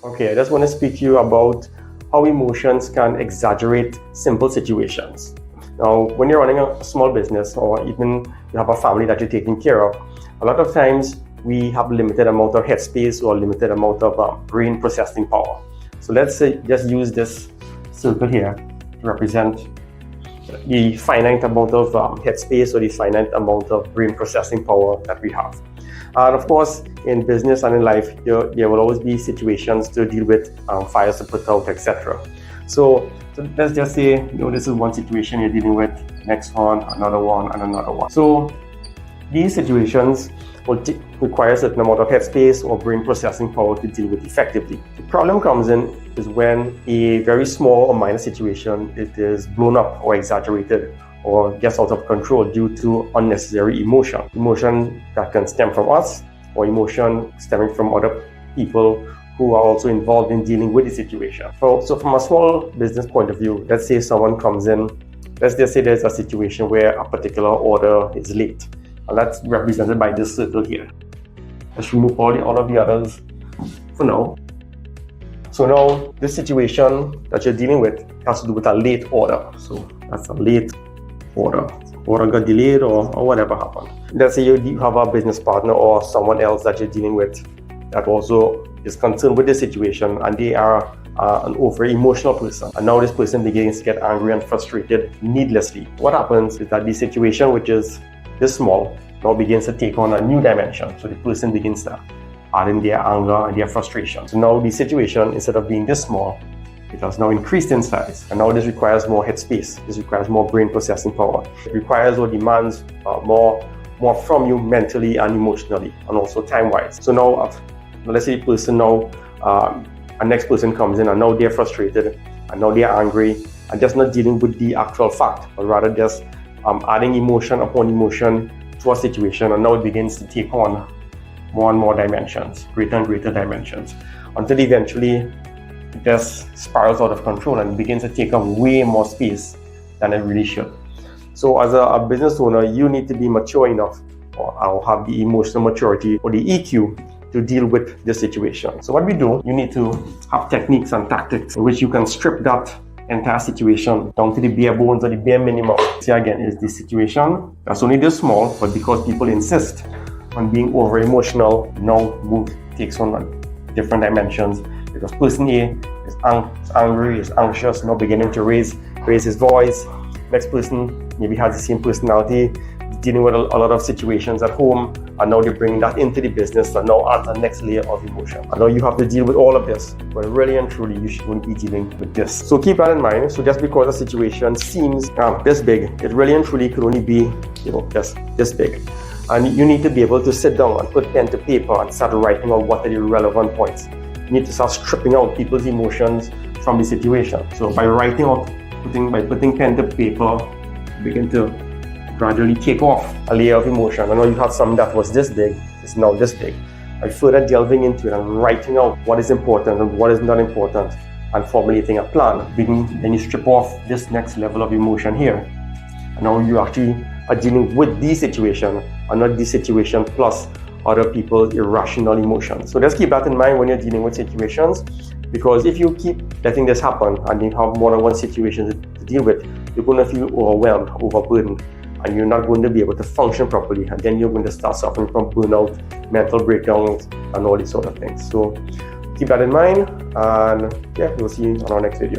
Okay, I just want to speak to you about how emotions can exaggerate simple situations. Now, when you're running a small business or even you have a family that you're taking care of, a lot of times we have limited amount of headspace or limited amount of brain processing power. So let's say just use this circle here to represent the finite amount of headspace or the finite amount of brain processing power that we have. And of course, in business and in life, there will always be situations to deal with, fires to put out, etc. So let's just say, this is one situation you're dealing with, next one, another one, and another one. So these situations will require a certain amount of headspace or brain processing power to deal with effectively. The problem comes in is when a very small or minor situation it is blown up or exaggerated or gets out of control due to unnecessary emotion. Emotion that can stem from us or emotion stemming from other people who are also involved in dealing with the situation. So from a small business point of view, let's say someone comes in, let's just say there's a situation where a particular order is late. And that's represented by this circle here. Let's remove all of the others for now. So now this situation that you're dealing with has to do with a late order. So that's a late order got delayed or whatever happened. Let's say you have a business partner or someone else that you're dealing with that also is concerned with the situation and they are an over emotional person, and now this person begins to get angry and frustrated needlessly. What happens is that the situation, which is this small, now begins to take on a new dimension. So the person begins to add in their anger and their frustration. So now the situation, instead of being this small, it has now increased in size, and now this requires more headspace. This requires more brain processing power. It requires or demands more from you mentally and emotionally, and also time-wise. So now, let's say a person now, a next person comes in, and now they're frustrated, and now they're angry, and just not dealing with the actual fact, but rather just adding emotion upon emotion to a situation, and now it begins to take on more and more dimensions, greater and greater dimensions, until eventually it just spirals out of control and begins to take up way more space than it really should. So as a business owner, you need to be mature enough or have the emotional maturity or the EQ to deal with the situation. So what we do, you need to have techniques and tactics in which you can strip that entire situation down to the bare bones or the bare minimum. See again, is the situation that's only this small, but because people insist on being over emotional, now takes on different dimensions. Because person A is angry, is anxious, now beginning to raise his voice. Next person maybe has the same personality, dealing with a lot of situations at home, and now they're bringing that into the business, and now adds a next layer of emotion. And now you have to deal with all of this, but really and truly you shouldn't be dealing with this. So keep that in mind. So just because a situation seems this big, it really and truly could only be, just this big. And you need to be able to sit down and put pen to paper and start writing out what are the relevant points. You need to start stripping out people's emotions from the situation. So by writing out, by putting pen to paper, begin to gradually take off a layer of emotion. I know you have some that was this big, it's now this big. By further delving into it and writing out what is important and what is not important and formulating a plan, then you strip off this next level of emotion here. And now you actually are dealing with the situation and not the situation plus other people's irrational emotions. So just keep that in mind when you're dealing with situations, because if you keep letting this happen and you have more than one situation to deal with, you're going to feel overwhelmed, overburdened, and you're not going to be able to function properly, and then you're going to start suffering from burnout, mental breakdowns, and all these sort of things. So keep that in mind, and we'll see you on our next video.